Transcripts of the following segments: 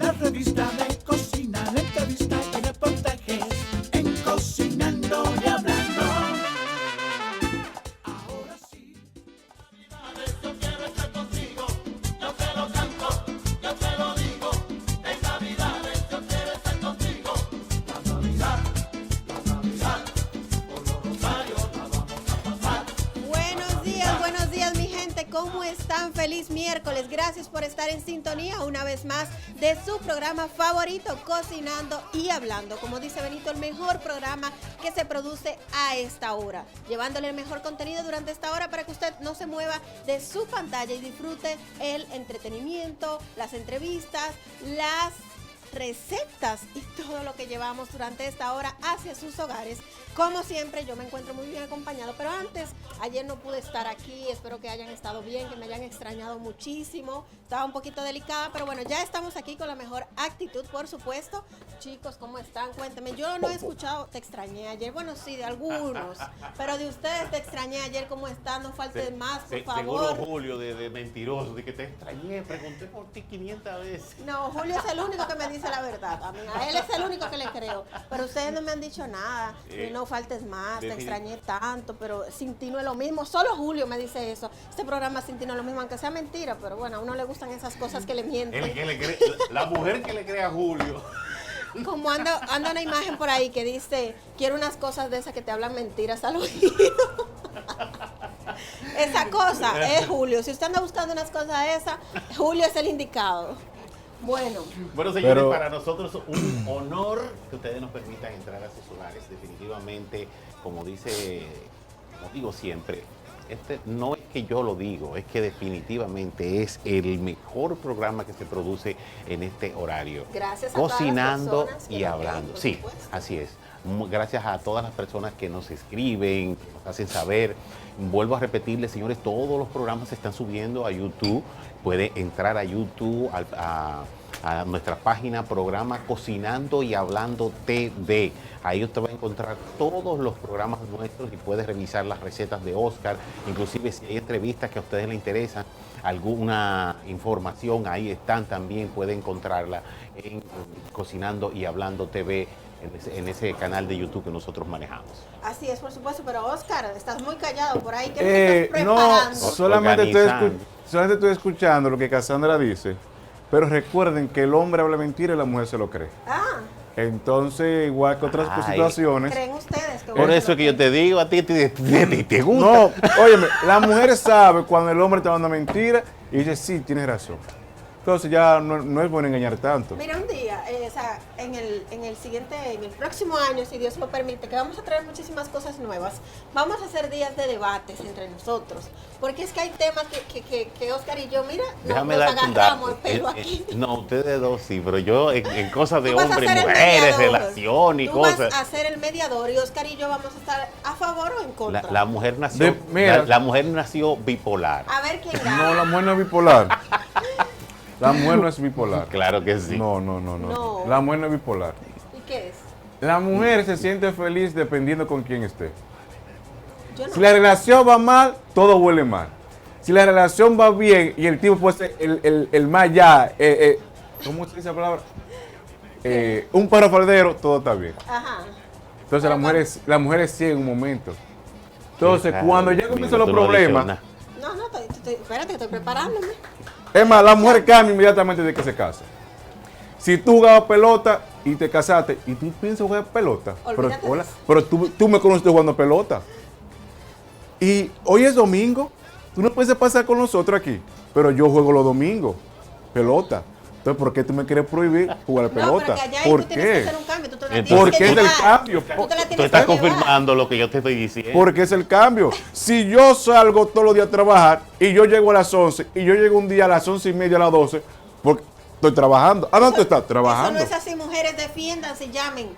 La revista de cocina, la entrevista y reportajes en Cocinando y Hablando. Ahora sí. Yo quiero estar contigo, yo te lo canto, yo te lo digo. En Navidades yo quiero estar contigo. La Navidad, por los rosarios la vamos a pasar. Buenos días mi gente, ¿cómo están? Feliz miércoles, gracias por estar en sintonía una vez más de su programa favorito, Cocinando y Hablando. Como dice Benito, el mejor programa que se produce a esta hora, llevándole el mejor contenido durante esta hora para que usted no se mueva de su pantalla y disfrute el entretenimiento, las entrevistas, las recetas y todo lo que llevamos durante esta hora hacia sus hogares. Como siempre, yo me encuentro muy bien acompañado, pero antes, ayer no pude estar aquí, espero que hayan estado bien, que me hayan extrañado muchísimo, estaba un poquito delicada, pero bueno, ya estamos aquí con la mejor actitud, por supuesto. Chicos, ¿cómo están? Cuéntame, yo no he escuchado, te extrañé ayer, bueno, sí, de algunos, pero de ustedes te extrañé ayer, ¿cómo están? No falten más, por favor. Seguro Julio de mentiroso, de que te extrañé, pregunté por ti 500 veces. No, Julio es el único que me dice la verdad. A él es el único que le creo. Pero ustedes no me han dicho nada. No faltes más, te extrañé tanto, pero sin ti no es lo mismo. Solo Julio me dice eso. Este programa sin ti no es lo mismo, aunque sea mentira, pero bueno, a uno le gustan esas cosas que le mienten. La mujer que le cree a Julio. Como anda una imagen por ahí que dice, quiero unas cosas de esas que te hablan mentiras al oído. Esa cosa es Julio. Si usted anda buscando unas cosas de esas, Julio es el indicado. Bueno, Señores, para nosotros un honor que ustedes nos permitan entrar a sus hogares. Definitivamente, como digo siempre, este no es que yo lo digo, es que definitivamente es el mejor programa que se produce en este horario. Gracias a Cocinando todas las personas que y nos Hablando. ven, por Sí, supuesto. así es. Gracias a todas las personas que nos escriben, que nos hacen saber. Vuelvo a repetirles, señores, todos los programas se están subiendo a YouTube. Puede entrar a YouTube, a nuestra página, programa Cocinando y Hablando TV. Ahí usted va a encontrar todos los programas nuestros y puede revisar las recetas de Oscar. Inclusive si hay entrevistas que a ustedes les interesan, alguna información, ahí están también, puede encontrarla en Cocinando y Hablando TV, en ese canal de YouTube que nosotros manejamos. Así es, por supuesto, pero Oscar, estás muy callado por ahí. ¿Qué estás preparando? No, solamente estoy escuchando lo que Cassandra dice, pero recuerden que el hombre habla mentira y la mujer se lo cree. Ah, Entonces, igual que otras situaciones. ¿creen ustedes que Por eso es que yo te digo, a ti te gusta. No, óyeme, la mujer sabe cuando el hombre está hablando mentira y dice, sí, tienes razón. Entonces ya no es bueno engañar tanto. Mira, un día, o sea, en el próximo año, si Dios lo permite, que vamos a traer muchísimas cosas nuevas, vamos a hacer días de debates entre nosotros, porque es que hay temas que Oscar y yo, mira, Déjame nos darte un agarramos dato. el pelo aquí. No, ustedes dos sí, pero yo en cosas de Tú vas a hombres, ser el mujeres, mediador. relación y Tú cosas. vas a ser el mediador y Oscar y yo vamos a estar a favor o en contra. La mujer nació, Mira. la mujer nació bipolar. A ver quién No, gana. la mujer no es bipolar. La mujer no es bipolar. Claro que sí. No. No. La mujer no es bipolar. ¿Y qué es? La mujer se siente feliz dependiendo con quién esté. Yo no. Si la relación va mal, todo huele mal. Si la relación va bien y el tipo puede ser el más allá, ¿cómo se dice la palabra? Un perro faldero, todo está bien. Ajá. Entonces la mujer es ciega en un momento. Entonces, Qué cuando raro, ya comienzan mira, los tú no has dicho problemas, nada. No, espérate, que estoy preparándome. es más, la mujer cambia inmediatamente de que se casa. Si tú jugabas pelota y te casaste y tú piensas jugar pelota, Olvídate de eso. pero tú me conociste jugando pelota. Y hoy es domingo, tú no puedes pasar con nosotros aquí, pero yo juego los domingos, pelota. Entonces, ¿por qué tú me quieres prohibir jugar pelota? No, pero que allá ¿Por tú tienes que qué? hacer un cambio. Tú te la Entonces, tienes ¿Por que qué es el llevar. cambio? Tú te la Tú tienes estás que llevar. confirmando lo que yo te estoy diciendo. Porque es el cambio. Si yo salgo todos los días a trabajar y yo llego a las 11 y yo llego un día a las 11:30, a las 12, porque estoy trabajando. ¿A dónde tú estás? Trabajando. Eso no es así, mujeres, defiéndanse, llamen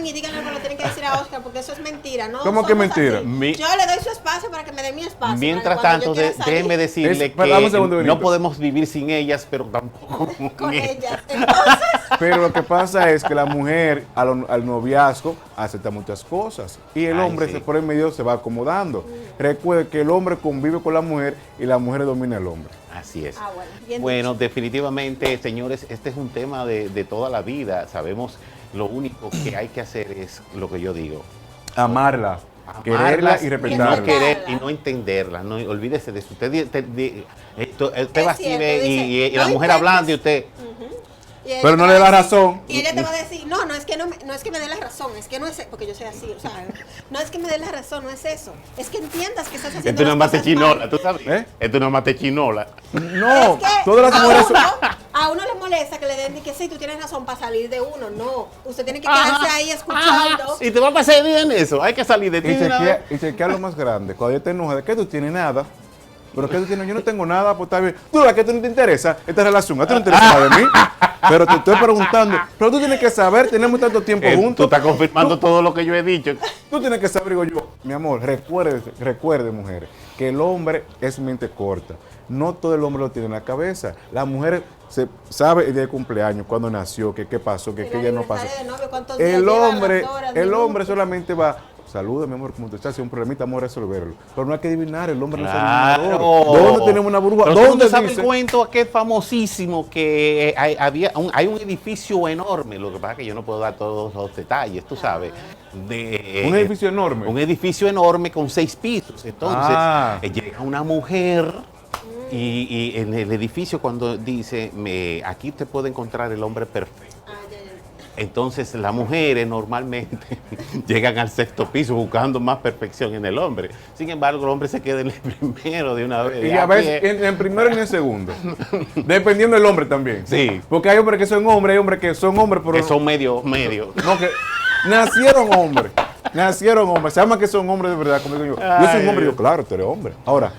y díganle lo que le tienen que decir a Oscar, porque eso es mentira, ¿no? ¿Cómo que somos mentira? así. Yo le doy su espacio para que me dé mi espacio. Mientras para cuando tanto, yo quiera salir déjeme decirle Dame un que segundo, Benito. no podemos vivir sin ellas, pero tampoco con ellas. ellas. Entonces, Pero lo que pasa es que la mujer al noviazgo acepta muchas cosas y el Ay, hombre sí. por el medio se va acomodando. Recuerde que el hombre convive con la mujer y la mujer domina al hombre. Así es. Ah, bueno, bien Bueno, dicho. definitivamente, señores, este es un tema de toda la vida. Sabemos, lo único que hay que hacer es lo que yo digo. Amarla, quererla Amarlas y no respetarla. querer y no entenderla. No, olvídese de eso. Usted va así cierto, ve, dice, y la no mujer intentes. hablando y usted. Y ella Pero te no va le a da decir- razón. Y ella te va a decir, no es que no es que me dé la razón, es que no es, porque yo soy así, o sea, no es que me dé la razón, no es eso, es que entiendas que estás haciendo Esto no es las más de cosas chinola, mal. ¿tú sabes? ¿Eh? Esto no es más de chinola. No, Es que todas las mujeres son... a uno le molesta que le den de que sí, tú tienes razón para salir de uno, no, usted tiene que quedarse ahí escuchando. Y te va a pasar bien eso. Hay que salir de ti. Y de una vez. chequea lo más grande. Cuando ella te enoja, ¿de qué tú tienes nada? ¿Pero qué tú tienes? Yo no tengo nada, pues está bien. Tú, ¿a qué tú no te interesa esta relación? ¿A ti no te interesa nada de mí? Pero te estoy preguntando. Pero tú tienes que saber, tenemos tanto tiempo Tú juntos. estás confirmando todo lo que yo he dicho. Tú tienes que saber, digo yo, mi amor, recuerde, mujeres, que el hombre es mente corta. No todo el hombre lo tiene en la cabeza. La mujer se sabe el día de cumpleaños, cuándo nació, qué pasó, El qué ya no pasó. aniversario de novio, ¿cuántos días El lleva, hombre, las horas, el hombre minutos? solamente va, saluda, mi amor, como tú estás, si hay un problemita, vamos a resolverlo. Pero no hay que adivinar, el hombre no es Claro. adivinador. ¿Dónde tenemos una burbuja? Pero tú no ¿Dónde te sabes dice? el cuento aquel famosísimo que hay un edificio enorme? Lo que pasa es que yo no puedo dar todos los detalles, tú sabes. Un edificio enorme. Un edificio enorme con 6 pisos. Entonces, llega una mujer y en el edificio cuando dice, aquí te puede encontrar el hombre perfecto. Ah, ya. Entonces las mujeres normalmente llegan al 6º piso buscando más perfección en el hombre. Sin embargo, el hombre se queda en el primero de una vez. Y a veces en el primero y en el segundo. Dependiendo del hombre también. Sí. Porque hay hombres que son hombres, hay hombres que son hombres, pero Que son medio. no, que nacieron hombres. Nacieron hombres. Se llama que son hombres de verdad, como digo yo. Yo soy un Ay, hombre, Dios. yo, claro, tú eres hombre. Ahora,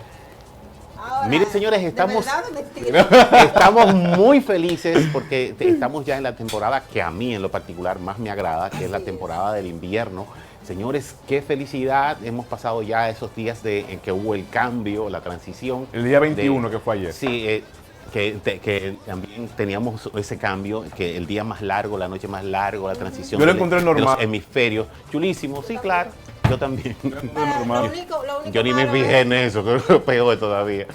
Ahora, Miren, señores, estamos- ¿de verdad o de mentira? Estamos muy felices porque estamos ya en la temporada que a mí en lo particular más me agrada, que es la temporada del invierno. Señores, qué felicidad. Hemos pasado ya esos días en que hubo el cambio, la transición. el día 21 que fue ayer. Sí, que también teníamos ese cambio, que el día más largo, la noche más largo, la transición Yo lo de encontré de normal. los hemisferios. Chulísimo, sí, claro. Yo también. Lo único Yo ni me malo fijé es- en eso, que es lo peor todavía.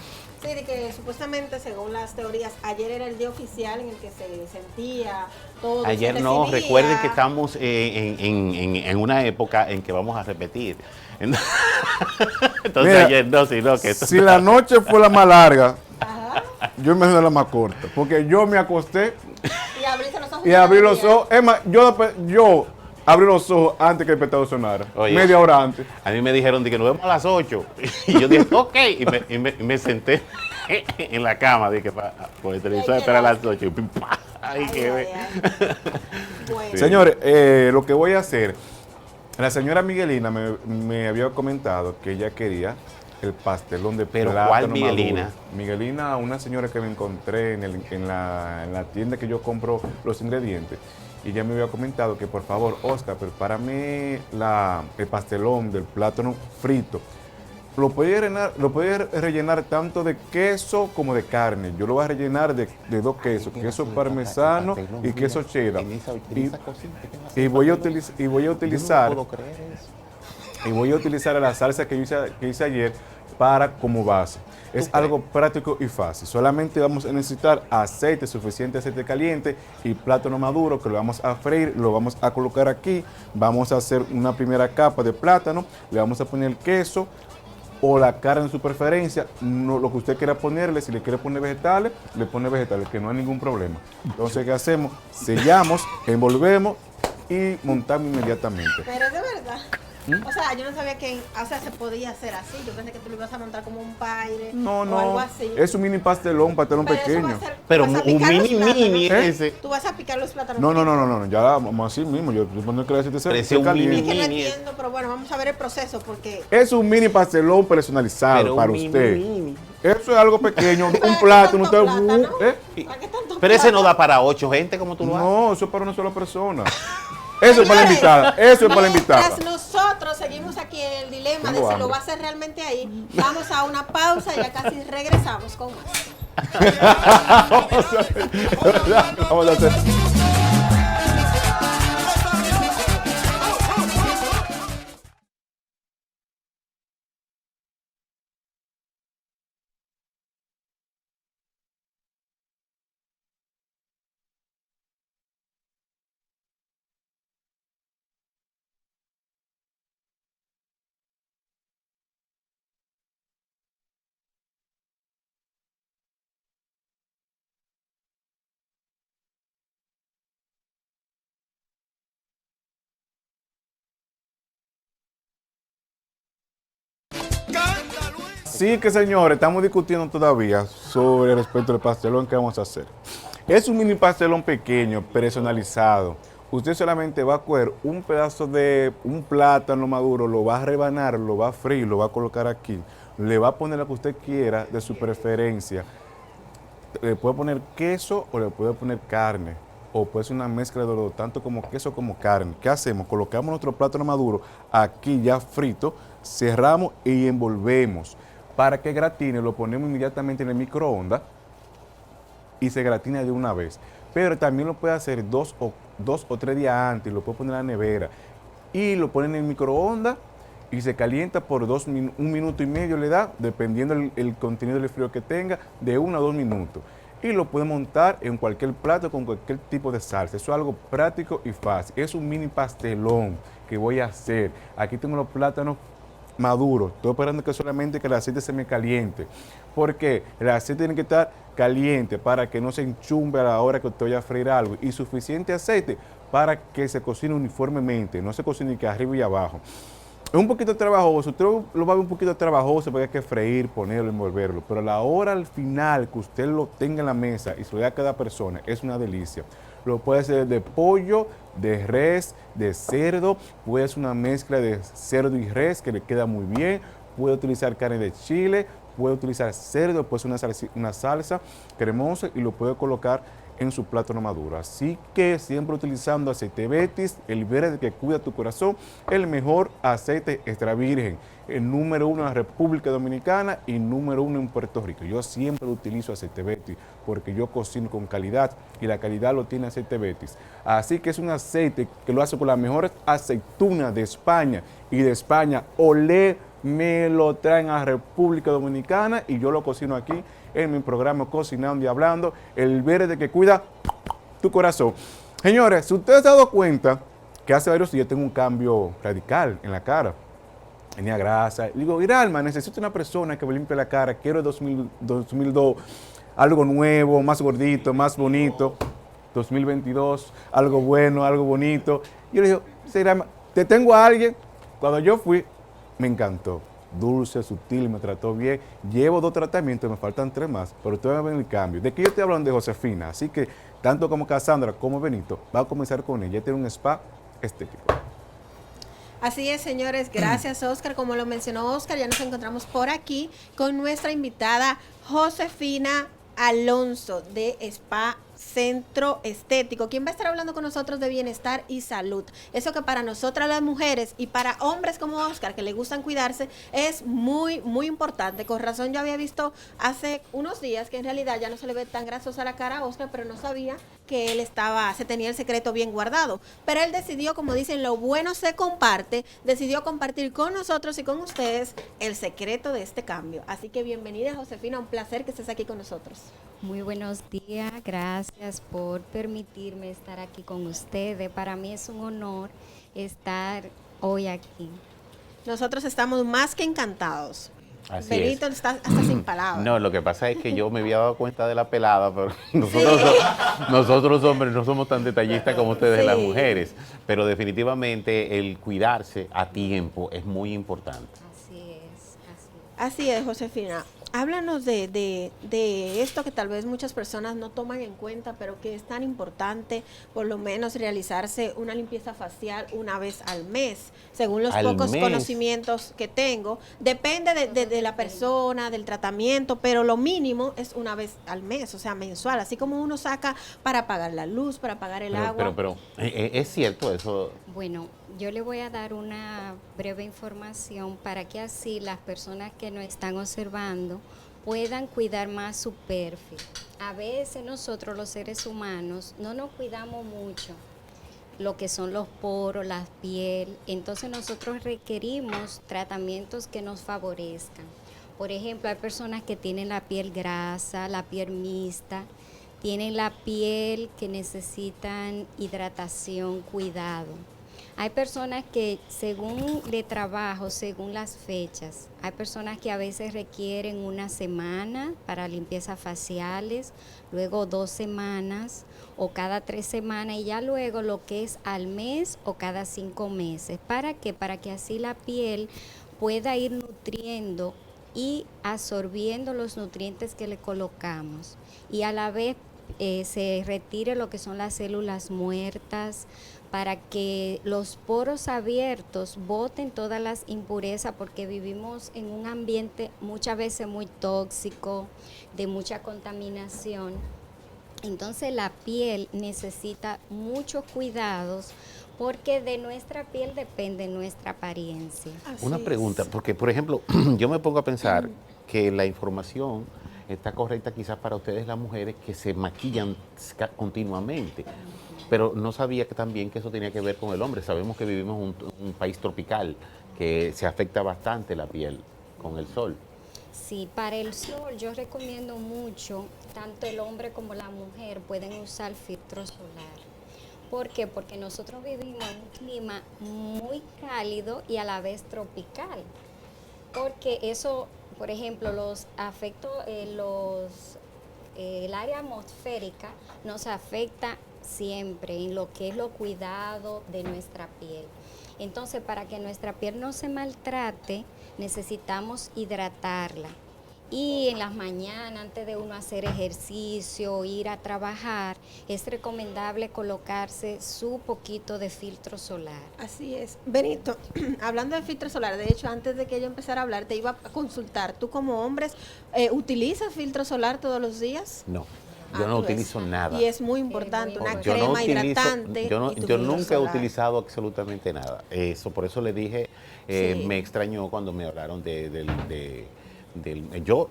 Sí, de que supuestamente, según las teorías, ayer era el día oficial en el que se sentía todo. Ayer se no, recibía. recuerden que estamos en una época en que vamos a repetir. Entonces Mira, ayer no, sino que esto Si la noche fue la más larga, Ajá. yo imagino la más corta. Porque yo me acosté Y abriste los ojos. y abrí los todavía. ojos. Es más, yo abrí los ojos antes que el despertador sonara. Oye. Media hora antes. a mí me dijeron de que nos vemos a las 8 y yo dije, ok, y me senté en la cama, dije, por el televisor Ay, espera a qué las 8 y pim, pa, ay, Ay, qué ay, ve. ay. Bueno. Señores, lo que voy a hacer, la señora Miguelina me había comentado que ella quería el pastelón de Pero, plátano ¿cuál Miguelina? maduro. Miguelina, una señora que me encontré en la tienda que yo compro los ingredientes. Y ella me había comentado que por favor, Oscar, prepárame el pastelón del plátano frito. Lo puede rellenar tanto de queso como de carne. Yo lo voy a rellenar de 2 quesos, queso parmesano y queso cheddar. Y voy a utilizar la salsa que hice ayer para como base. Es algo práctico y fácil. Solamente vamos a necesitar aceite, suficiente aceite caliente y plátano maduro que lo vamos a freír, lo vamos a colocar aquí. Vamos a hacer una primera capa de plátano, le vamos a poner el queso o la carne en su preferencia, lo que usted quiera ponerle. Si le quiere poner vegetales, le pone vegetales, que no hay ningún problema. Entonces, ¿qué hacemos? Sellamos, envolvemos y montamos inmediatamente. Pero es de verdad. O sea, yo no sabía que se podía hacer así. Yo pensé que tú lo ibas a montar como un paire No, o algo no, así. es un mini pastelón Pero eso va pequeño. a ser- Pero vas a un picar los mini plátanos. ese. Tú vas a picar los plátanos. No, ya vamos así mismo. Yo supongo que la aceite Parece un caliente. Es que no mini. entiendo, pero bueno, vamos a ver el proceso porque Es un mini pastelón personalizado Pero para un usted. mini. Eso es algo pequeño, ¿Para un qué plátano. tanto Usted, plátano? ¿eh? ¿Para qué tanto Pero ese no plátano? da para 8 gente como tú lo haces. No, eso es para una sola persona. Eso es para la Señores, invitada. Eso es para la invitada. Mientras nosotros seguimos aquí en el dilema de Tengo si lo hambre. va a hacer realmente ahí, vamos a una pausa y ya casi regresamos con más. Vamos a hacer. Así que, señores, estamos discutiendo todavía sobre respecto al pastelón que vamos a hacer. Es un mini pastelón pequeño, personalizado. Usted solamente va a coger un pedazo de un plátano maduro, lo va a rebanar, lo va a freír, lo va a colocar aquí. Le va a poner lo que usted quiera de su preferencia. Le puede poner queso o le puede poner carne. O puede ser una mezcla de los dos, tanto como queso como carne. ¿Qué hacemos? Colocamos nuestro plátano maduro aquí ya frito, cerramos y envolvemos. Para que gratine, lo ponemos inmediatamente en el microondas y se gratina de una vez. Pero también lo puede hacer dos o 3 días antes, lo puede poner en la nevera y lo pone en el microondas y se calienta por 1 minuto y medio le da, dependiendo el contenido del frío que tenga, de 1 a 2 minutos. Y lo puede montar en cualquier plato con cualquier tipo de salsa. Eso es algo práctico y fácil. Es un mini pastelón que voy a hacer. Aquí tengo los plátanos maduros. Estoy esperando que solamente que el aceite se me caliente. Porque el aceite tiene que estar caliente para que no se enchumbe a la hora que usted vaya a freír algo. Y suficiente aceite para que se cocine uniformemente. No se cocine que arriba y abajo. Es un poquito trabajoso, usted lo va a ver un poquito trabajoso porque hay que freír, ponerlo, envolverlo, pero a la hora al final que usted lo tenga en la mesa y se lo dé a cada persona, es una delicia. Lo puede hacer de pollo, de res, de cerdo, puede ser una mezcla de cerdo y res que le queda muy bien, puede utilizar carne de chile, puede utilizar cerdo, puede ser una salsa cremosa y lo puede colocar en su plátano maduro. Así que siempre utilizando aceite Betis, el verde que cuida tu corazón, el mejor aceite extra virgen, el número 1 en la República Dominicana y número 1 en Puerto Rico. Yo siempre utilizo aceite Betis porque yo cocino con calidad y la calidad lo tiene aceite Betis. Así que es un aceite que lo hace con las mejores aceitunas de España y de España olé me lo traen a República Dominicana y yo lo cocino aquí en mi programa Cocinando y Hablando, el verde que cuida tu corazón. Señores, si ustedes se han dado cuenta que hace varios días tengo un cambio radical en la cara, tenía grasa, digo, Iralma, necesito una persona que me limpie la cara, quiero el 2002, algo nuevo, más gordito, más bonito, 2022, algo bueno, algo bonito. Yo le digo, Iralma, te tengo a alguien. Cuando yo fui, me encantó. Dulce, sutil, me trató bien. Llevo 2 tratamientos, me faltan 3 más, pero ustedes van a ver el cambio. De que yo estoy hablando de Josefina, así que tanto como Cassandra como Benito, va a comenzar con ella. Ella tiene un spa estético. Así es, señores. Gracias, Oscar. Como lo mencionó Oscar, ya nos encontramos por aquí con nuestra invitada Josefina Alonso de Spa Centro Estético, quien va a estar hablando con nosotros de bienestar y salud. Eso que para nosotras las mujeres y para hombres como Oscar, que le gustan cuidarse, es muy, muy importante. Con razón yo había visto hace unos días que en realidad ya no se le ve tan grasosa la cara a Oscar, pero no sabía que él se tenía el secreto bien guardado. Pero él decidió, como dicen, lo bueno se comparte, decidió compartir con nosotros y con ustedes el secreto de este cambio. Así que bienvenida, Josefina, un placer que estés aquí con nosotros. Muy buenos días, gracias por permitirme estar aquí con ustedes. Para mí es un honor estar hoy aquí. Nosotros estamos más que encantados. Así Benito es. está hasta sin palabras. No, lo que pasa es que yo me había dado cuenta de la pelada, pero nosotros los hombres no somos tan detallistas como ustedes Sí. las mujeres. Pero definitivamente el cuidarse a tiempo es muy importante. Así es, así es. Así es, Josefina. Háblanos de esto que tal vez muchas personas no toman en cuenta, pero que es tan importante, por lo menos realizarse una limpieza facial una vez al mes, según los ¿Al pocos mes? conocimientos que tengo. Depende de la persona, del tratamiento, pero lo mínimo es una vez al mes, o sea, mensual, así como uno saca para pagar la luz, para pagar el agua. Pero es cierto eso. Bueno, yo le voy a dar una breve información para que así las personas que nos están observando puedan cuidar más su perfil. A veces nosotros los seres humanos no nos cuidamos mucho lo que son los poros, la piel, entonces nosotros requerimos tratamientos que nos favorezcan. Por ejemplo, hay personas que tienen la piel grasa, la piel mixta, tienen la piel que necesitan hidratación, cuidado. Hay personas que según el trabajo, según las fechas, hay personas que a veces requieren 1 semana para limpiezas faciales, luego 2 semanas o cada 3 semanas y ya luego lo que es al mes o cada 5 meses. ¿Para qué? Para que así la piel pueda ir nutriendo y absorbiendo los nutrientes que le colocamos. Y a la vez se retire lo que son las células muertas, para que los poros abiertos boten todas las impurezas, porque vivimos en un ambiente muchas veces muy tóxico, de mucha contaminación. Entonces la piel necesita muchos cuidados, porque de nuestra piel depende nuestra apariencia. Así Una es. pregunta, porque por ejemplo, yo me pongo a pensar que la información está correcta quizás para ustedes las mujeres que se maquillan continuamente, pero no sabía que también que eso tenía que ver con el hombre. Sabemos que vivimos en un país tropical, que se afecta bastante la piel con el sol. Sí, para el sol yo recomiendo mucho, tanto el hombre como la mujer pueden usar filtro solar. ¿Por qué? Porque nosotros vivimos en un clima muy cálido y a la vez tropical. Porque eso, por ejemplo, los afectos, el área atmosférica nos afecta siempre en lo que es los cuidados de nuestra piel. Entonces, para que nuestra piel no se maltrate, necesitamos hidratarla. Y en las mañanas, antes de uno hacer ejercicio, ir a trabajar, es recomendable colocarse su poquito de filtro solar. Así es. Benito, hablando de filtro solar, de hecho, antes de que yo empezara a hablar, te iba a consultar. ¿Tú como hombres utilizas filtro solar todos los días? No, yo no tú ves. utilizo nada. Y es muy importante, una Yo crema no utilizo- hidratante. Yo, no- y tu yo filtro nunca he solar. utilizado absolutamente nada. Por eso le dije, Sí. me extrañó cuando me hablaron yo,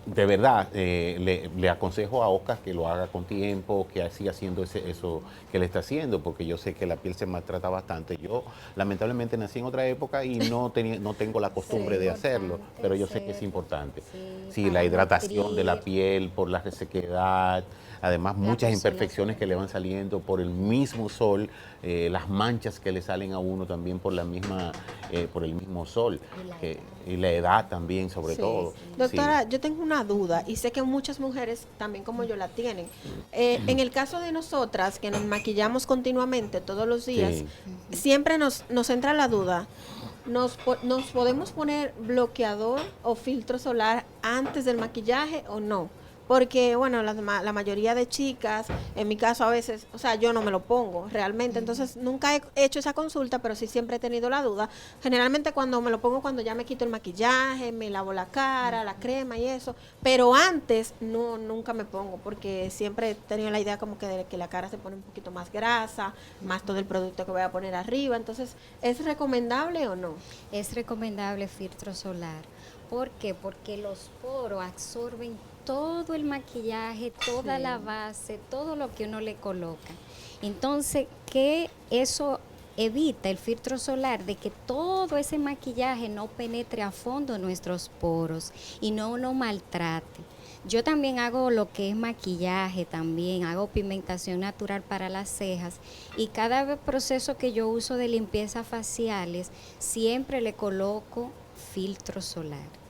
de verdad, le aconsejo a Oscar que lo haga con tiempo, que siga haciendo eso que le está haciendo, porque yo sé que la piel se maltrata bastante. Yo, lamentablemente, nací en otra época y no tengo la costumbre de hacerlo, importante pero yo sé que es hacerlo. importante. Sí, Sí, la para hidratación de la nutrir. piel, por la resequedad, además muchas persona imperfecciones que le van saliendo por el mismo sol, las manchas que le salen a uno también por por el mismo sol, Y la y la edad también sobre Sí. todo. Doctora, Sí. yo tengo una duda y sé que muchas mujeres también como yo la tienen. En el caso de nosotras, que nos maquillamos continuamente todos los días, Sí. siempre nos entra la duda. ¿Nos podemos poner bloqueador o filtro solar antes del maquillaje o no? Porque, bueno, la mayoría de chicas, en mi caso a veces, o sea, yo no me lo pongo realmente, entonces nunca he hecho esa consulta, pero sí siempre he tenido la duda. Generalmente cuando me lo pongo, cuando ya me quito el maquillaje, me lavo la cara, la crema y eso, pero antes no, nunca me pongo, porque siempre he tenido la idea como que de que la cara se pone un poquito más grasa, más todo el producto que voy a poner arriba, entonces, ¿es recomendable o no? Es recomendable filtro solar. ¿Por qué? Porque los poros absorben todo el maquillaje, toda la base, todo lo que uno le coloca. Entonces, ¿qué eso evita el filtro solar? De que todo ese maquillaje no penetre a fondo nuestros poros y no nos maltrate. Yo también hago lo que es maquillaje, también hago pigmentación natural para las cejas, y cada proceso que yo uso de limpieza faciales siempre le coloco filtro solar.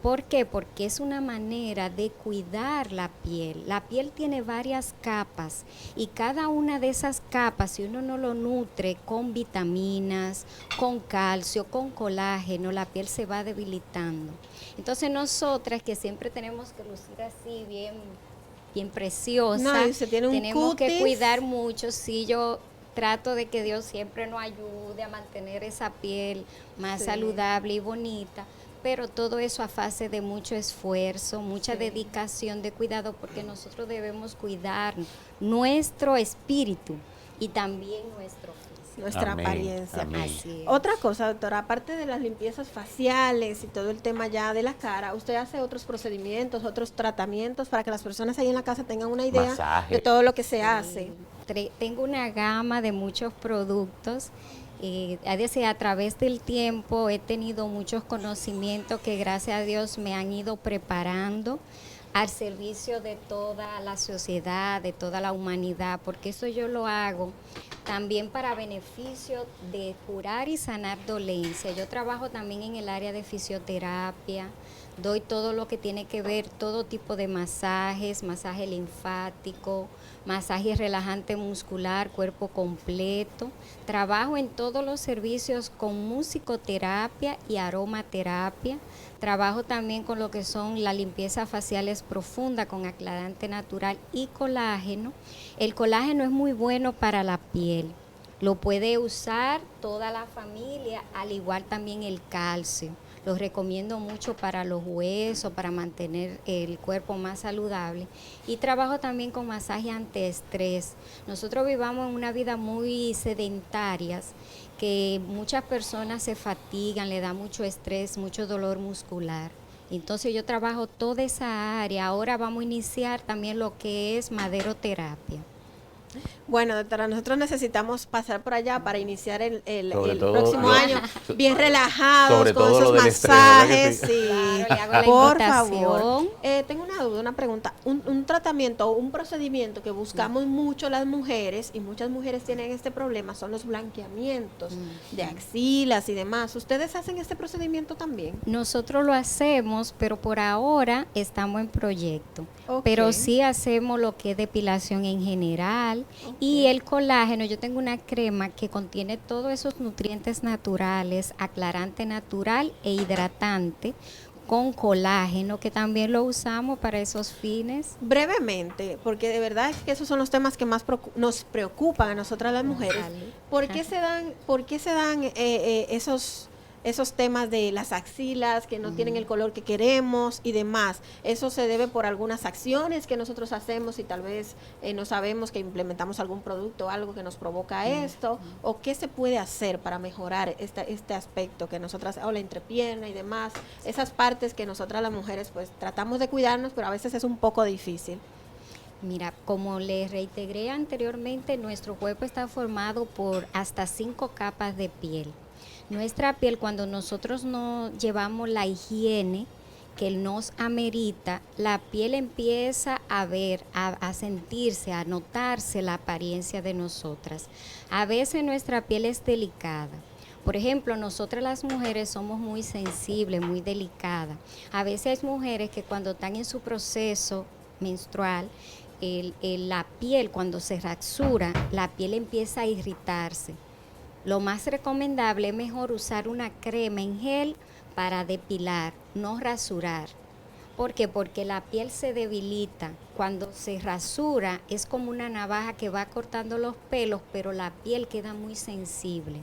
¿Por qué? Porque es una manera de cuidar la piel. La piel tiene varias capas y cada una de esas capas, si uno no lo nutre con vitaminas, con calcio, con colágeno, la piel se va debilitando. Entonces nosotras que siempre tenemos que lucir así bien preciosa, No, y se tiene un tenemos que cutis. cuidar mucho. Sí, yo trato de que Dios siempre nos ayude a mantener esa piel más Sí. saludable y bonita, pero todo eso a fase de mucho esfuerzo, mucha Sí. dedicación de cuidado, porque nosotros debemos cuidar nuestro espíritu y también nuestro físico. Nuestra Amén, apariencia. amén. Así es. Otra cosa, doctora, aparte de las limpiezas faciales y todo el tema ya de la cara, ¿usted hace otros procedimientos, otros tratamientos para que las personas ahí en la casa tengan una idea Masaje. de todo lo que se hace? Tengo una gama de muchos productos. Es decir, a través del tiempo he tenido muchos conocimientos que gracias a Dios me han ido preparando al servicio de toda la sociedad, de toda la humanidad, porque eso yo lo hago también para beneficio de curar y sanar dolencias. Yo trabajo también en el área de fisioterapia, Doy todo lo que tiene que ver, todo tipo de masajes, masaje linfático, masaje relajante muscular, cuerpo completo. Trabajo en todos los servicios con musicoterapia y aromaterapia. Trabajo también con lo que son la limpieza faciales profunda con aclarante natural y colágeno. El colágeno es muy bueno para la piel. Lo puede usar toda la familia, al igual también el calcio. Los recomiendo mucho para los huesos, para mantener el cuerpo más saludable. Y trabajo también con masaje antiestrés. Nosotros vivamos en una vida muy sedentarias, que muchas personas se fatigan, le da mucho estrés, mucho dolor muscular. Entonces yo trabajo toda esa área. Ahora vamos a iniciar también lo que es maderoterapia. Bueno, doctora, nosotros necesitamos pasar por allá para iniciar el Sobre todo próximo lo- año bien relajados, sobre con todo esos lo del estrés, ¿verdad que masajes. sí? Sí. Claro, le hago la Por invitación. favor. Tengo una duda, una pregunta. Un tratamiento o un procedimiento que buscamos mucho las mujeres, y muchas mujeres tienen este problema, son los blanqueamientos de axilas y demás. ¿Ustedes hacen este procedimiento también? Nosotros lo hacemos, pero por ahora estamos en proyecto. Ok. Pero sí hacemos lo que es depilación en general y el colágeno. Yo tengo una crema que contiene todos esos nutrientes naturales, aclarante natural e hidratante con colágeno, que también lo usamos para esos fines. Brevemente, porque de verdad es que esos son los temas que más nos preocupan a nosotras las mujeres. Vale. ¿Por qué se dan esos temas de las axilas que no tienen el color que queremos y demás? Eso se debe por algunas acciones que nosotros hacemos y tal vez no sabemos que implementamos algún producto o algo que nos provoca esto, o qué se puede hacer para mejorar este aspecto que nosotras, o la entrepierna y demás, esas partes que nosotras las mujeres pues tratamos de cuidarnos, pero a veces es un poco difícil. Mira, como les reiteré anteriormente, nuestro cuerpo está formado por hasta 5 capas de piel. Nuestra piel, cuando nosotros no llevamos la higiene que nos amerita, la piel empieza a ver, a sentirse, a notarse la apariencia de nosotras. A veces nuestra piel es delicada. Por ejemplo, nosotras las mujeres somos muy sensibles, muy delicadas. A veces hay mujeres que cuando están en su proceso menstrual, la piel cuando se rasura, la piel empieza a irritarse. Lo más recomendable es mejor usar una crema en gel para depilar, no rasurar. ¿Por qué? Porque la piel se debilita. Cuando se rasura es como una navaja que va cortando los pelos, pero la piel queda muy sensible.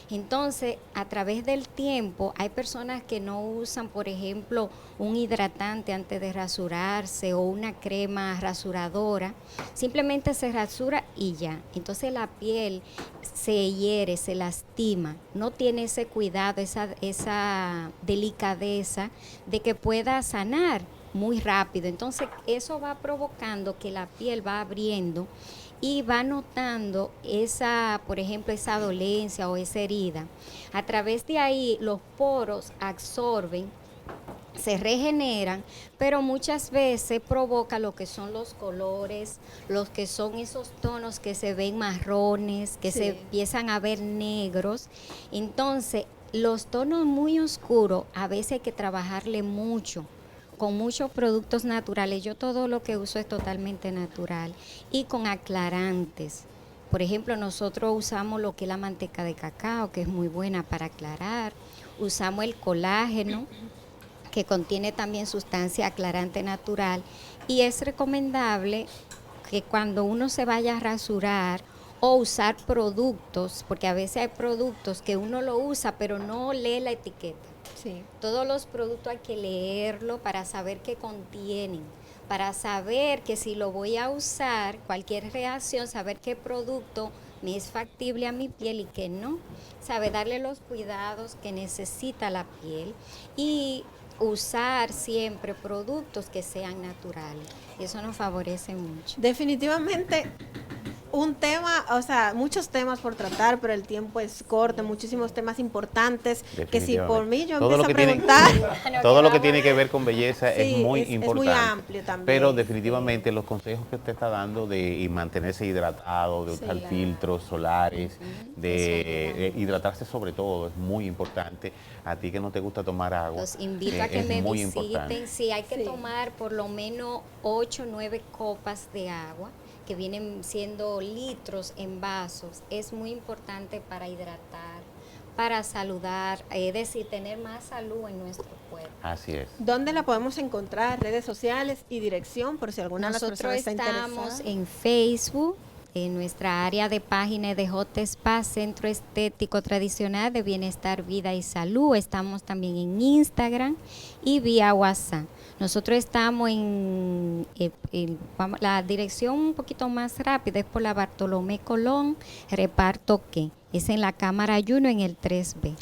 Entonces, a través del tiempo, hay personas que no usan, por ejemplo, un hidratante antes de rasurarse o una crema rasuradora. Simplemente se rasura y ya. Entonces la piel se hiere, se lastima. No tiene ese cuidado, esa delicadeza de que pueda sanar muy rápido. Entonces, eso va provocando que la piel va abriendo y va notando por ejemplo, esa dolencia o esa herida. A través de ahí los poros absorben, se regeneran, pero muchas veces provoca lo que son los colores, los que son esos tonos que se ven marrones, que se empiezan a ver negros. Entonces, los tonos muy oscuros a veces hay que trabajarle mucho, con muchos productos naturales. Yo todo lo que uso es totalmente natural y con aclarantes. Por ejemplo, nosotros usamos lo que es la manteca de cacao, que es muy buena para aclarar. Usamos el colágeno, que contiene también sustancia aclarante natural. Y es recomendable que cuando uno se vaya a rasurar o usar productos, porque a veces hay productos que uno lo usa pero no lee la etiqueta. Sí. Todos los productos hay que leerlo para saber qué contienen, para saber que si lo voy a usar, cualquier reacción, saber qué producto me es factible a mi piel y qué no. Sabe darle los cuidados que necesita la piel y usar siempre productos que sean naturales. Y eso nos favorece mucho. Definitivamente un tema, o sea, muchos temas por tratar, pero el tiempo es corto, muchísimos temas importantes, que si por mí yo Todo lo empiezo a que tiene- preguntar, Todo lo que tiene que ver con belleza Sí, es muy es muy importante. amplio también, Pero sí. definitivamente los consejos que usted está dando de y mantenerse hidratado, de usar claro. filtros solares, de Eso ayuda. hidratarse sobre todo, es muy importante. A ti que no te gusta tomar agua, Los invito a que es me muy visiten. importante. Sí, hay que Sí. tomar por lo menos 8 o 9 copas de agua, que vienen siendo litros en vasos. Es muy importante para hidratar, para saludar, es decir, tener más salud en nuestro cuerpo. Así es. ¿dónde la podemos encontrar? Redes sociales y dirección, por si alguna de las Nosotros personas está estamos interesada. en Facebook, en nuestra área de página de J Spa, Centro Estético Tradicional de Bienestar, Vida y Salud. Estamos también en Instagram y vía WhatsApp. Nosotros estamos la dirección un poquito más rápida, es por la Bartolomé Colón, reparto que es en la Cámara Juno en el 3B.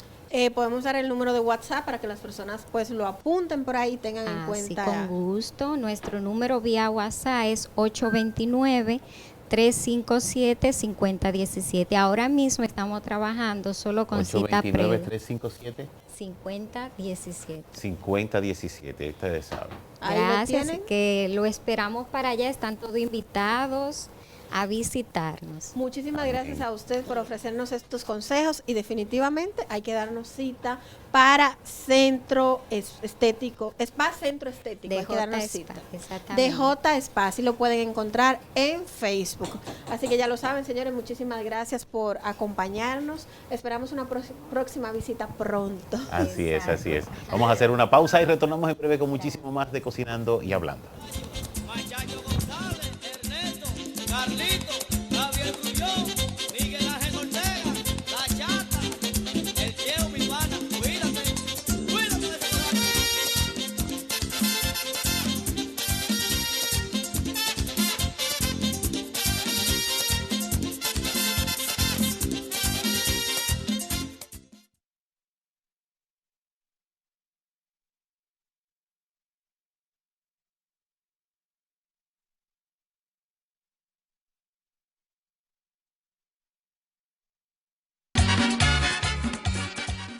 Podemos dar el número de WhatsApp para que las personas pues lo apunten por ahí, tengan en Así cuenta. con gusto. Nuestro número vía WhatsApp es 829-357-5017. Ahora mismo estamos trabajando solo con cita previa. 829-357. 5017. 5017, ustedes saben. Ahí lo Gracias, tienen. que lo esperamos para allá. Están todos invitados a visitarnos. Muchísimas gracias a usted por ofrecernos estos consejos y definitivamente hay que darnos cita para Centro Estético, Spa Centro Estético, De hay que darnos J cita. Spa, exactamente. De J Spa, así lo pueden encontrar en Facebook. Así que ya lo saben, señores, muchísimas gracias por acompañarnos. Esperamos una próxima visita pronto. Así es, así es. Vamos a hacer una pausa y retornamos en breve con muchísimo más de Cocinando y Hablando. Machacho González, Ernesto, Carlito, Javier Grullón, Miguel Ángel Ortega, La Chata, el Cheo, mi pana, cuídate de ese corazón.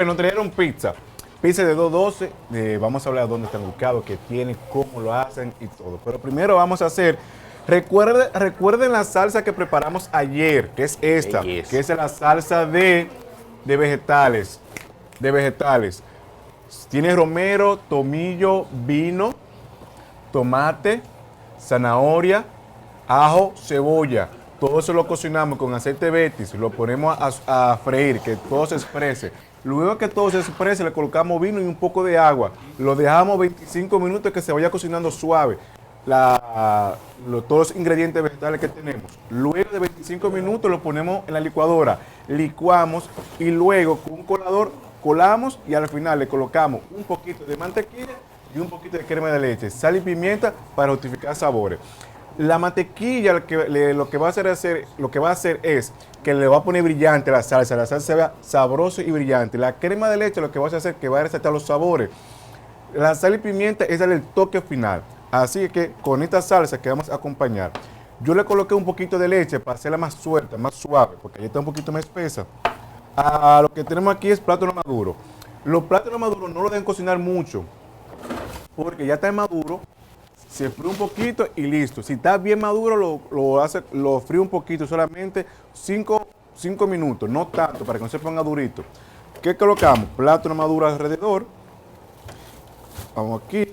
Nos trajeron pizza. Pizza de 212. Vamos a hablar de dónde están ubicados, qué tienen, cómo lo hacen y todo. Pero primero vamos a hacer. Recuerden la salsa que preparamos ayer, que es esta, Belleza. que es la salsa de vegetales. De vegetales. Tiene romero, tomillo, vino, tomate, zanahoria, ajo, cebolla. Todo eso lo cocinamos con aceite Betis, lo ponemos a freír, que todo se exprese. Luego que todo se exprese, le colocamos vino y un poco de agua. Lo dejamos 25 minutos que se vaya cocinando suave. Todos los ingredientes vegetales que tenemos. Luego de 25 minutos lo ponemos en la licuadora, licuamos y luego con un colador colamos y al final le colocamos un poquito de mantequilla y un poquito de crema de leche, sal y pimienta para justificar sabores. La mantequilla lo que va a hacer es que le va a poner brillante la salsa se vea sabrosa y brillante. La crema de leche lo que va a hacer es que va a resaltar los sabores. La sal y pimienta es darle el toque final. Así que con esta salsa que vamos a acompañar, yo le coloqué un poquito de leche para hacerla más suelta, más suave, porque ya está un poquito más espesa. Lo que tenemos aquí es plátano maduro. Los plátanos maduros no lo deben cocinar mucho, porque ya está maduro, se fríe un poquito y listo. Si está bien maduro, lo fríe un poquito, solamente 5 minutos, no tanto, para que no se ponga durito. ¿Qué colocamos? Plátano maduro alrededor. Vamos aquí.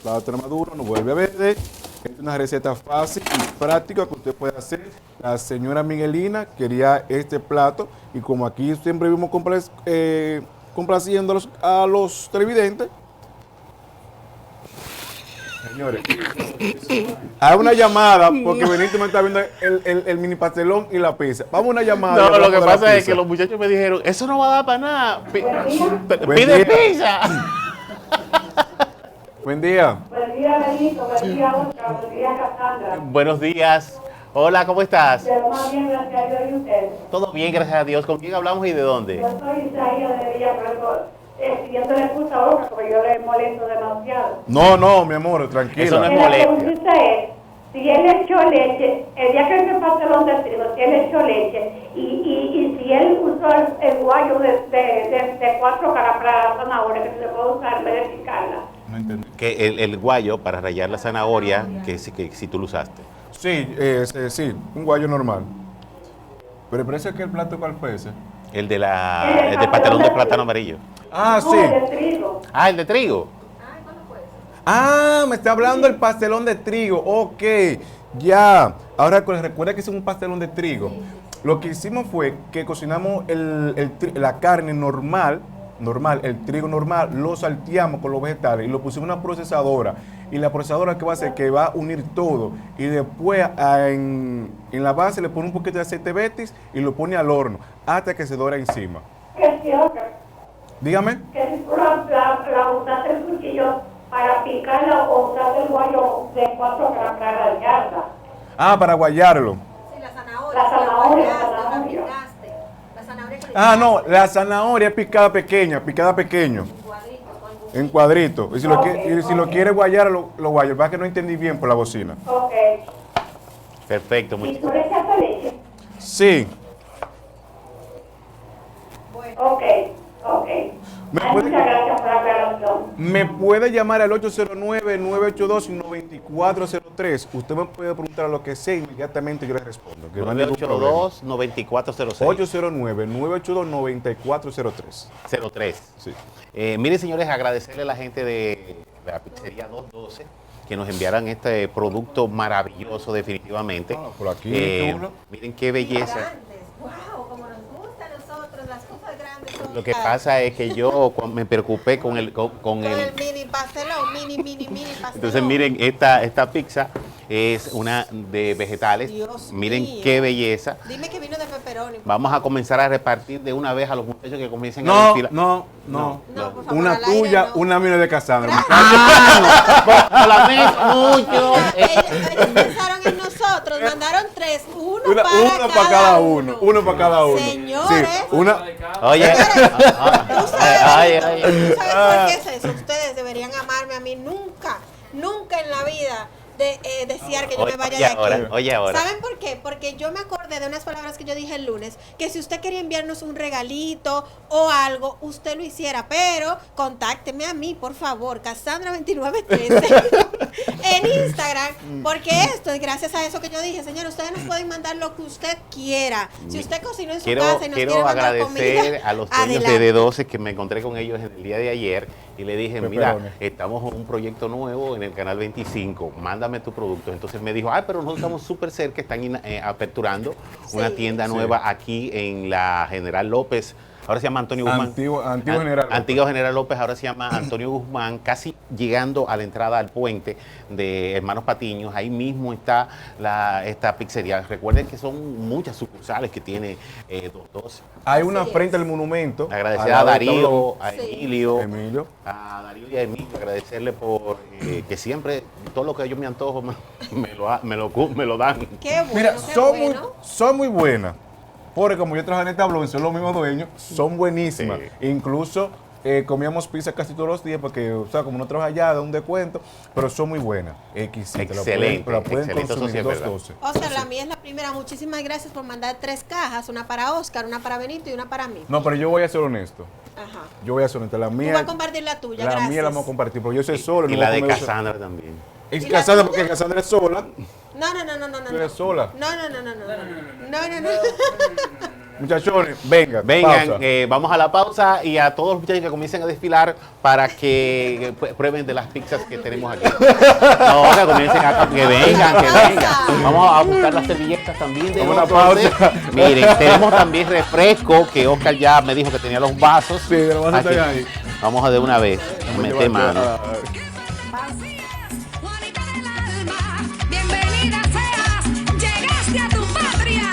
Plátano maduro, no vuelve a verde. Esta es una receta fácil y práctica que usted puede hacer. La señora Miguelina quería este plato y como aquí siempre vivimos complaciendo a los televidentes, señores, hay una llamada porque Benito me está viendo el mini pastelón y la pizza. Vamos a una llamada. No, y lo hablamos que de la pasa es pizza. que los muchachos me dijeron, eso no va a dar para nada. Buen Pide día. pizza. Buen día. Buen día, Benito. Buen día, Oscar. Buen día, Cassandra. Buenos días. Hola, ¿cómo estás? Pero más bien, gracias a Dios y usted. Todo bien, gracias a Dios. ¿Con quién hablamos y de dónde? Yo soy Isaías de Villa Puerto. Yo te le puse ahora porque yo le molesto demasiado. No, mi amor, tranquila. Eso no es La molestia. preguntita es, si él echó leche, el día que hizo el pastelón de trigo, si él echó leche, y si él usó el guayo de 4 caras para la zanahoria, que se le puede usar en vez de picarla. No entendí. Que el guayo para rallar la zanahoria, que si tú lo usaste. Sí, sí, un guayo normal. Pero parece que el plato cuál fue ese. El del pastelón de plátano amarillo. Ah, No, sí. de trigo. Ah, el de trigo. Ah, me está hablando el pastelón de trigo. Ok, ya. Ahora recuerda que hicimos un pastelón de trigo. Lo que hicimos fue que cocinamos la carne normal, el trigo normal, lo salteamos con los vegetales y lo pusimos en una procesadora. Y la procesadora, ¿qué va a hacer? Que va a unir todo. Y después en la base le pone un poquito de aceite betis y lo pone al horno hasta que se dora encima. Que si otra, Dígame. que si tú la usaste el cuchillo para picarla o usaste el guayo de 4 caras para rallarla. Ah, para guayarlo. Sí, la zanahoria. La zanahoria, la la zanahoria. picaste. La zanahoria que le Ah, no, la zanahoria es picada pequeño. En cuadrito. Y si, si lo quiere guayar, lo guaya. Va que no entendí bien por la bocina. Ok. Perfecto, ¿Y tú le echaste leche? Sí. Ok, ok. ¿Me Ay, puede- muchas gracias por la aclaración. Me puede llamar al 809-982-9403. Usted me puede preguntar lo que sea, inmediatamente yo le respondo. Que no hay ningún problema. 982-9406. 809-982-9403. 03. Sí. Miren, señores, agradecerle a la gente de la pizzería 212 que nos enviaran este producto maravilloso, definitivamente. Ah, por aquí, chulo. Miren qué belleza. grandes. Wow, como nos gusta a nosotros, las cosas grandes son Lo que pasa es que yo me preocupé con el con el mini pastelón, mini pastelón. Entonces miren, esta pizza es una de vegetales. Dios Miren mío. qué belleza. Dime que vino de pepperoni. Vamos a comenzar a repartir de una vez a los muchachos que comiencen a No, desfilar. no. No, por favor, Una al aire tuya, no. una mía de Cassandra. Por la vez mucho. Ellos pensaron en nosotros, mandaron 3, uno Uno para cada uno. Uno para cada uno. Señores. Sí, una. Oye, ¿Tú sabes, ay, ¿tú ay. sabes por qué es eso? Ustedes deberían amarme a mí nunca en la vida desear que yo me vaya de aquí. Oye ahora. ¿Saben por qué? Porque yo me acordé de unas palabras que yo dije el lunes, que si usted quería enviarnos un regalito o algo, usted lo hiciera, pero contácteme a mí, por favor, Cassandra2913 en Instagram, porque esto es gracias a eso que yo dije, señor, ustedes nos pueden mandar lo que usted quiera. Si usted cocinó en su casa y nos quiere Quiero mandar agradecer comida, a los dueños adelante. de D12 que me encontré con ellos en el día de ayer y le dije, mira, Pepperoni. estamos en un proyecto nuevo en el canal 25, mándame tu producto. Entonces me dijo, pero nosotros estamos súper cerca, están aperturando una Sí. tienda nueva aquí en la General López. Ahora se llama Antonio Guzmán. Antiguo General López. Antiguo General López, ahora se llama Antonio Guzmán, casi llegando a la entrada al puente de Hermanos Patiños. Ahí mismo está esta pizzería. Recuerden que son muchas sucursales que tiene 212. Hay una Así frente es. al monumento. Agradecer al a lado del Darío, a Sí. Emilio, Emilio. a Darío y a Emilio, agradecerle por que siempre todo lo que yo me antojo me lo dan. Qué bueno, Mira, qué son bueno. muy buenas. Porque como yo trabajé en el tablón, son los mismos dueños, son buenísimas. Sí. Incluso comíamos pizza casi todos los días porque, o sea, como no trabaja allá, da un descuento, pero son muy buenas. Exquisitas. Excelente, La pueden excelente, eso sí consumir es verdad. 212. Oscar, la mía es la primera. Muchísimas gracias por mandar 3 cajas, una para Oscar, una para Benito y una para mí. No, pero yo voy a ser honesto. Ajá. Yo voy a ser honesto. La Tú mía, vas a compartir la tuya, la gracias. mía la vamos a compartir, porque yo soy solo. Y no la voy a de comer eso. Cassandra también. Es ¿Y la Cassandra, tuya? porque Cassandra es sola. No. Tú eres sola. No. Muchachones, vengan. Vengan, pausa. vamos a la pausa y a todos los muchachos que comiencen a desfilar para que prueben de las pizzas que tenemos aquí. No, que comiencen que vengan. Vamos a buscar las servilletas también de Vamos a una nosotros. pausa. Miren, tenemos también refresco, que Oscar ya me dijo que tenía los vasos. Sí, los vasos Aquí. están ahí. Vamos a de una vez, Vamos a mete llevar- mano. Juanita del alma, bienvenida seas, llegaste a tu patria.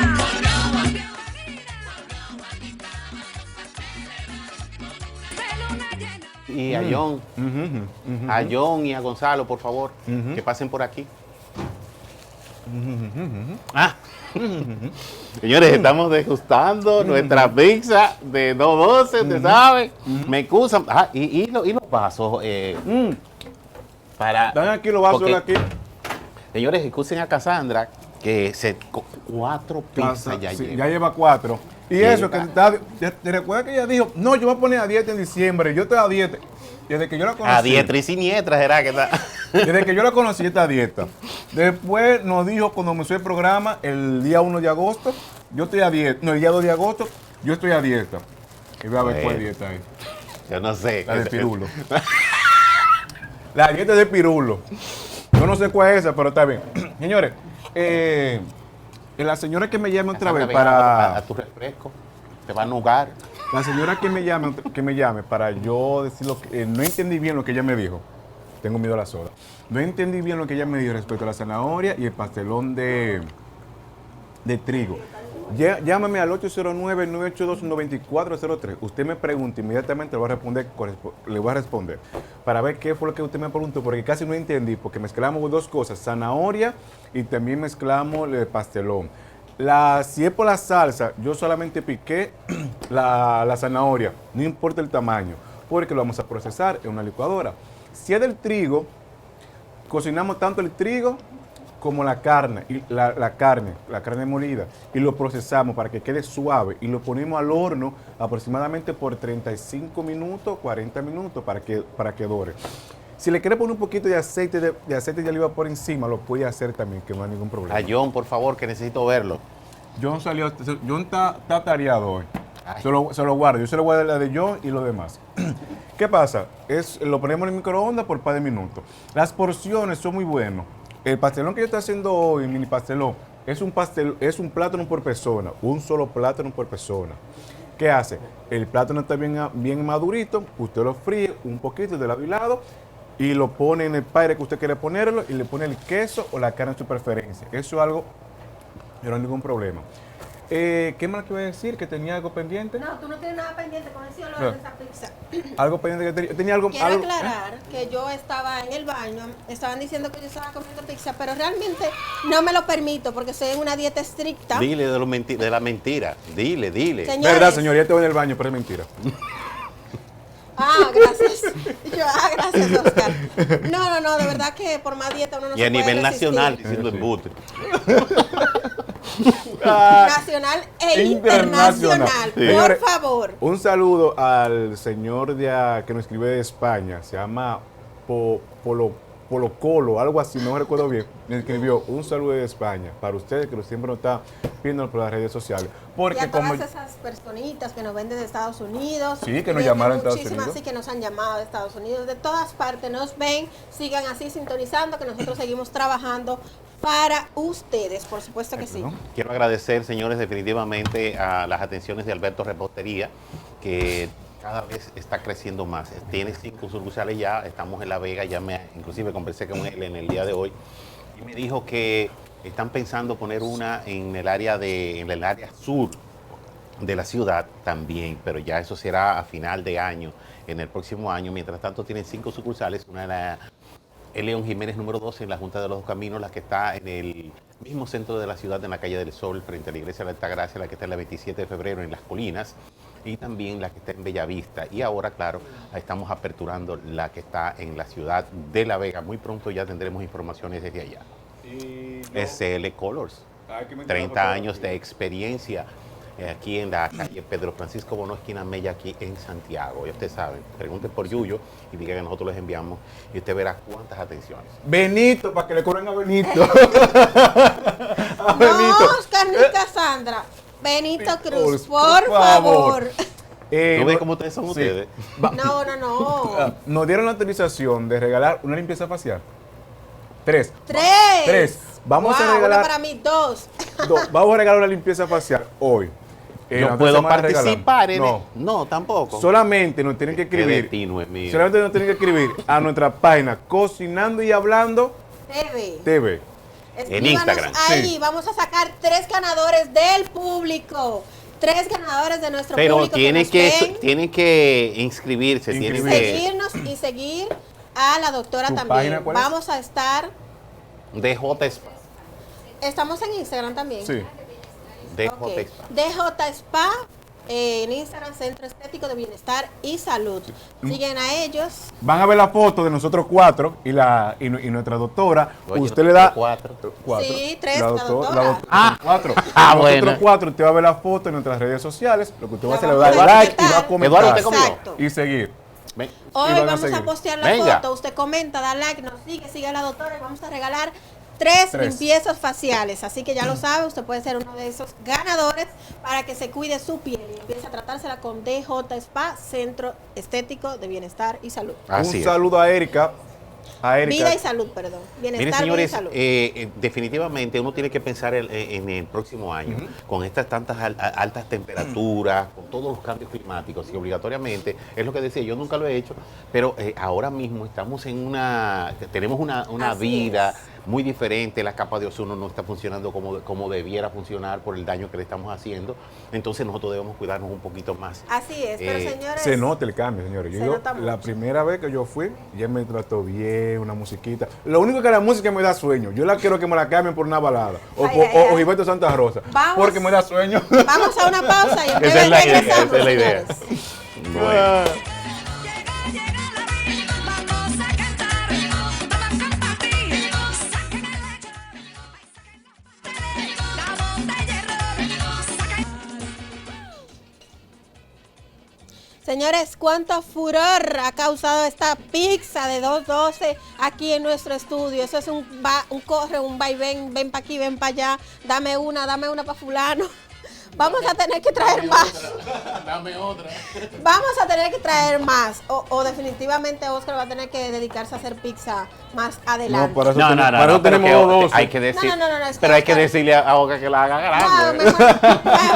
De luna llena. Y a John, a John y a Gonzalo, por favor, que pasen por aquí. Ah. Señores, estamos degustando nuestra pizza de 212, ¿usted sabe? Me excusan. Y los vasos. Para, Dan aquí los vasos porque de aquí. Señores, escuchen a Cassandra, que 4 pizzas ya Sí, lleva. ya lleva 4. Y Lleva. eso, que te recuerdas que ella dijo, no, yo voy a poner a dieta en diciembre, yo estoy a dieta. Desde que yo la conocí. A diestra y siniestra, será que está. Desde que yo la conocí, esta dieta. Después nos dijo, cuando comenzó el programa, el día 1 de agosto, yo estoy a dieta. No, el día 2 de agosto, yo estoy a dieta. Y voy a ver cuál dieta hay. Yo no sé. La de Pirulo. La dieta de Pirulo. Yo no sé cuál es esa, pero está bien. Señores, la señora que me llame otra vez A tu refresco. Te va a nugar. La señora que me llame para yo decir lo que no entendí bien lo que ella me dijo. Tengo miedo a la soda. No entendí bien lo que ella me dijo respecto a la zanahoria y el pastelón de trigo. Llámame al 809-982-9403. Usted me pregunta, inmediatamente le voy a responder para ver qué fue lo que usted me preguntó, porque casi no entendí, porque mezclamos dos cosas, zanahoria y también mezclamos el pastelón. Si es por la salsa, yo solamente piqué la zanahoria, no importa el tamaño, porque lo vamos a procesar en una licuadora. Si es del trigo, cocinamos tanto el trigo como la carne, la carne molida, y lo procesamos para que quede suave y lo ponemos al horno aproximadamente por 35 minutos, 40 minutos para que dore. Si le quiere poner un poquito de aceite de oliva por encima, lo puede hacer también, que no hay ningún problema. A John, por favor, que necesito verlo. John está tareado hoy. Se lo guardo. Yo se lo guardo la de John y lo demás. ¿Qué pasa? Lo ponemos en el microondas por un par de minutos. Las porciones son muy buenas. El pastelón que yo estoy haciendo hoy, el mini pastelón, es un plátano por persona. Un solo plátano por persona. ¿Qué hace? El plátano está bien madurito. Usted lo fríe un poquito de lado y lado y lo pone en el padre que usted quiere ponerlo y le pone el queso o la carne de su preferencia. Eso es algo, no hay ningún problema. ¿Qué más que iba a decir? ¿Que tenía algo pendiente? No, tú no tienes nada pendiente con eso, lo de esa pizza. Algo pendiente que tenía algo. Quiero aclarar que yo estaba en el baño, estaban diciendo que yo estaba comiendo pizza, pero realmente no me lo permito porque estoy en una dieta estricta. Dile de la mentira. Dile. Señores, Verdad, señor, ya estoy en el baño, pero es mentira. Gracias. Gracias, Oscar. No, de verdad que por más dieta uno no Y se a puede nivel resistir. nacional, diciendo embute. Nacional e internacional. Sí. Señores, Por favor. Un saludo al señor que nos escribe de España, se llama Polo Colo, algo así, no recuerdo bien. Me escribió un saludo de España para ustedes que siempre nos está viendo por las redes sociales. Porque y a todas esas personitas que nos ven desde Estados Unidos. Sí, que nos llamaron de Estados muchísimas, Unidos. sí, que nos han llamado de Estados Unidos. De todas partes nos ven, sigan así sintonizando, que nosotros seguimos trabajando para ustedes, por supuesto que sí. Quiero agradecer, señores, definitivamente a las atenciones de Alberto Repostería, que cada vez está creciendo más. Tiene 5 sucursales ya, estamos en La Vega, inclusive conversé con él en el día de hoy y me dijo que están pensando poner una en el área sur de la ciudad también, pero ya eso será a final de año, en el próximo año. Mientras tanto tienen 5 sucursales, una en la León Jiménez número 12 en la Junta de los Dos Caminos, la que está en el mismo centro de la ciudad, en la calle del Sol, frente a la iglesia de la Altagracia, la que está en la 27 de febrero en Las Colinas, y también la que está en Bellavista. Y ahora, claro, estamos aperturando la que está en la ciudad de La Vega. Muy pronto ya tendremos informaciones desde allá. SL Colors, 30 años de experiencia aquí en la calle Pedro Francisco Bono, esquina Mella, aquí en Santiago. Ya ustedes saben, pregunten por Yuyo y digan que nosotros les enviamos y usted verá cuántas atenciones. Benito, para que le cobren a Benito. No, Oscar ni Cassandra. Benito Cruz, por favor. ¿No ven cómo ustedes son ustedes? No. Nos dieron la autorización de regalar una limpieza facial. 3. Vamos a regalar. Una para mí, 2. Vamos a regalar una limpieza facial hoy. ¿No puedo participar en No, tampoco. Solamente nos tienen que escribir. Solamente nos tienen que escribir a nuestra página Cocinando y Hablando TV. En Instagram. Ahí Sí. vamos a sacar 3 ganadores del público. 3 ganadores de nuestro Pero público. tienen que inscribirse. Tienen que seguirnos y seguir a la doctora también. Vamos a estar. DJ Spa. Estamos en Instagram también. Sí. DJ Okay. Spa. DJ Spa En Instagram, Centro Estético de Bienestar y Salud. Siguen a ellos. Van a ver la foto de nosotros 4 y nuestra doctora. Oye, Usted le da 4. Sí, 3, La la doctora. doctora. 4. Ah, Nosotros bueno. 4, usted va a ver la foto en nuestras redes sociales. Lo que usted va a hacer es vamos dar a like y etiquetar. va a comentar. Eduardo, ¿usted comió? Exacto. Y seguir. Ven. Hoy Y van a vamos a seguir. postear la Venga. foto. Usted comenta, da like, nos sigue a la doctora y vamos a regalar 3 Tres. limpiezas faciales. Así que ya lo sabe, usted puede ser uno de esos ganadores para que se cuide su piel y empiece a tratársela con DJ Spa, Centro Estético de Bienestar y Salud. Así Un es. saludo a Erika. Vida y salud, perdón. Bienestar, Miren, vida y señores, salud. definitivamente uno tiene que pensar en el próximo año, con estas tantas altas temperaturas, con todos los cambios climáticos, y obligatoriamente, es lo que decía, yo nunca lo he hecho, pero ahora mismo estamos tenemos una Así vida es. muy diferente, la capa de ozono no está funcionando como debiera funcionar por el daño que le estamos haciendo, entonces nosotros debemos cuidarnos un poquito más. Así es, pero señores. Se nota el cambio, señores. Se Yo, nota la mucho. primera vez que yo fui, ya me trató bien, una musiquita. Lo único que la música me da sueño. Yo la quiero que me la cambien por una balada. O Gilberto Santa Rosa. Vamos. Porque me da sueño. Vamos a una pausa y en breve Esa es la idea, regresamos, esa es la idea. señores. Bueno. Llega la vida, vamos a cantar, vamos a compartir. Saquen el lecho, la botella error, saquen. Señores, ¿cuánto furor ha causado esta pizza de 2.12 aquí en nuestro estudio? Eso es un corre, un va y ven para aquí, ven para allá, dame una para fulano. Vamos a tener que traer más. Dame otra. Vamos a tener que traer más. O definitivamente Oscar va a tener que dedicarse a hacer pizza más adelante. para eso No, tenemos, no, para no, eso pero tenemos que 12. hay que decir, No, es que pero hay que Oscar- decirle a Olga que la haga No, grande.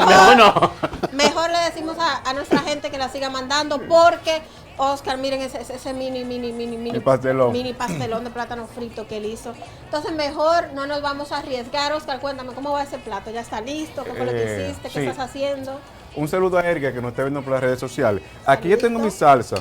mejor no. mejor le decimos a nuestra gente que la siga mandando porque Oscar, miren ese mini pastelón. mini pastelón de plátano frito que él hizo. Entonces mejor no nos vamos a arriesgar. Oscar, cuéntame cómo va ese plato. ¿Ya está listo? ¿Qué fue lo que hiciste? ¿Qué sí. estás haciendo? Un saludo a Erika que nos está viendo por las redes sociales. Aquí ya tengo mi salsa.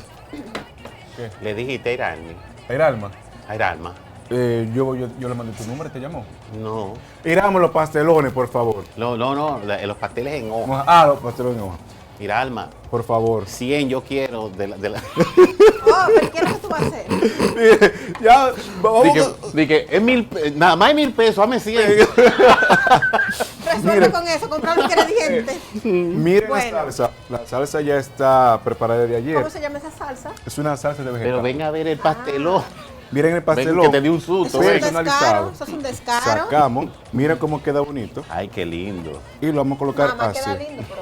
Le dijiste a Iralma. Iralma. A Iralma. Yo le mandé tu número, ¿te llamó? No. Iralma, los pastelones, por favor. No, los pasteles en hoja. Ah, los pastelones en hoja. Iralma, Por favor. 100 yo quiero de la... Oh, pero ¿qué es lo que tú vas a hacer? Ya, vamos. Dije, es nada más es 1,000 pesos, dame 100. Resuelve Mire. con eso, comprar los ingredientes. Miren Bueno. la salsa. La salsa ya está preparada de ayer. ¿Cómo se llama esa salsa? Es una salsa de vegetal. Pero ven a ver el pastelón. Miren el Ven pastelón. que te di un susto. Eso es un ven. descaro. Eso es un descaro. Sacamos. Miren cómo queda bonito. Ay, qué lindo. Y lo vamos a colocar Mamá, así. queda lindo, pero...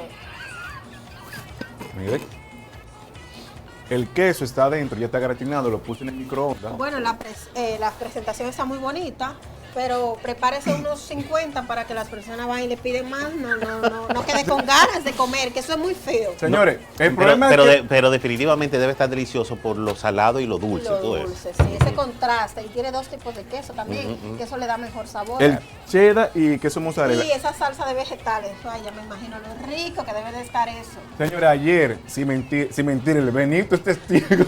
Miren. El queso está adentro, ya está gratinado, lo puse en el microondas. Bueno, la presentación está muy bonita, pero prepárese unos 50 para que las personas vayan y le piden más. No quede con ganas de comer, que eso es muy feo. Señores, el Pero, problema pero, es que pero definitivamente debe estar delicioso por lo salado y lo dulce. Lo todo eso. dulce, sí, ese contraste. Y tiene 2 tipos de queso también, que eso le da mejor sabor. el cheddar y queso mozzarella. Y esa salsa de vegetales, ay, ya me imagino lo rico que debe de estar eso. Señores, ayer, sin mentir, el Benito es testigo.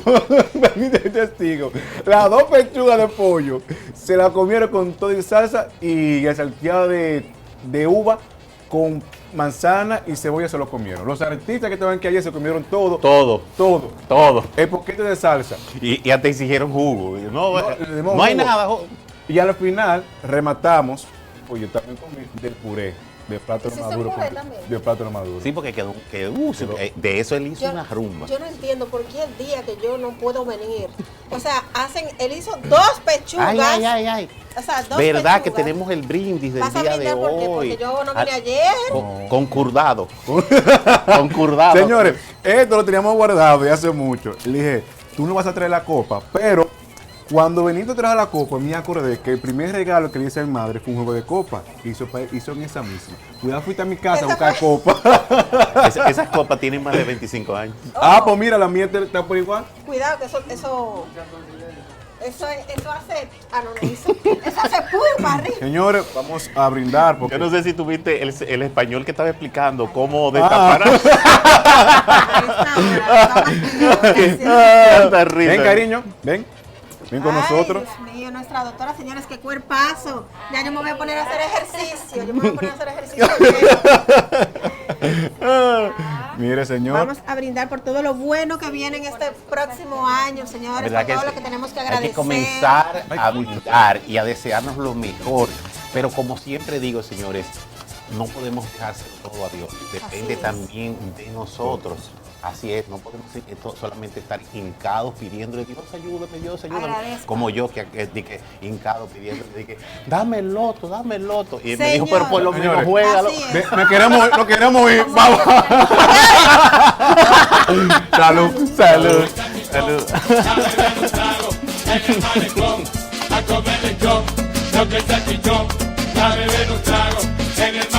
Benito es testigo. Las 2 pechugas de pollo se la comieron con todo y salsa y el salteado de uva con manzana y cebolla se lo comieron. Los artistas que estaban aquí ayer se comieron todo. Todo. El poquito de salsa. Y hasta exigieron jugo. le dimos No hay jugo. nada. Y al final rematamos, pues yo también comí del puré, de plátano ¿Hiciste maduro. puré también? De plátano maduro. Sí, porque de eso él hizo una rumba. Yo no entiendo por qué el día que yo no puedo venir. O sea, él hizo 2 pechugas. Ay. O sea, 2 ¿Verdad que pechugas. tenemos el brindis del ¿Vas a día de brindar por qué? hoy? Porque yo no vine Ah, ayer. Concurdado. Concurdado. Señores, esto lo teníamos guardado ya hace mucho. Le dije, tú no vas a traer la copa, pero cuando Benito trajo la copa, me acordé que el primer regalo que le hice a mi madre fue un juego de copa. Hizo en esa misma. Cuidado, fuiste a mi casa a buscar copa. Esas copas tienen más de 25 años. Pues mira, la mía está por igual. Cuidado que eso hace. Ah, no hizo. Eso hace pum para arriba. Señores, vamos a brindar. Porque Yo no sé si tuviste el español que estaba explicando cómo destapar. Tanta risa. Ven, cariño, ven. Ven con nosotros. Dios mío, nuestra doctora, señores, qué cuerpazo. Ya yo me voy a poner a hacer ejercicio. Mire, señor. Vamos a brindar por todo lo bueno que viene en este próximo año, señores, ¿Verdad por todo sí? lo que tenemos que Hay agradecer. que comenzar a brindar y a desearnos lo mejor. Pero como siempre digo, señores, no podemos dejarse todo a Dios. Depende también de nosotros. Así es, no podemos solamente estar hincados pidiéndole, Dios ayúdame, Dios ayúdame. Agradezca. Como yo que hincado pidiéndole, dije, dame el loto, dame el loto. Y él me Señor. dijo, pero por lo menos Señores, juégalo. así es. No queremos ir. Vamos. Salud, salud, salud. A comer lechón, lo que es salchichón, a beber un trago en el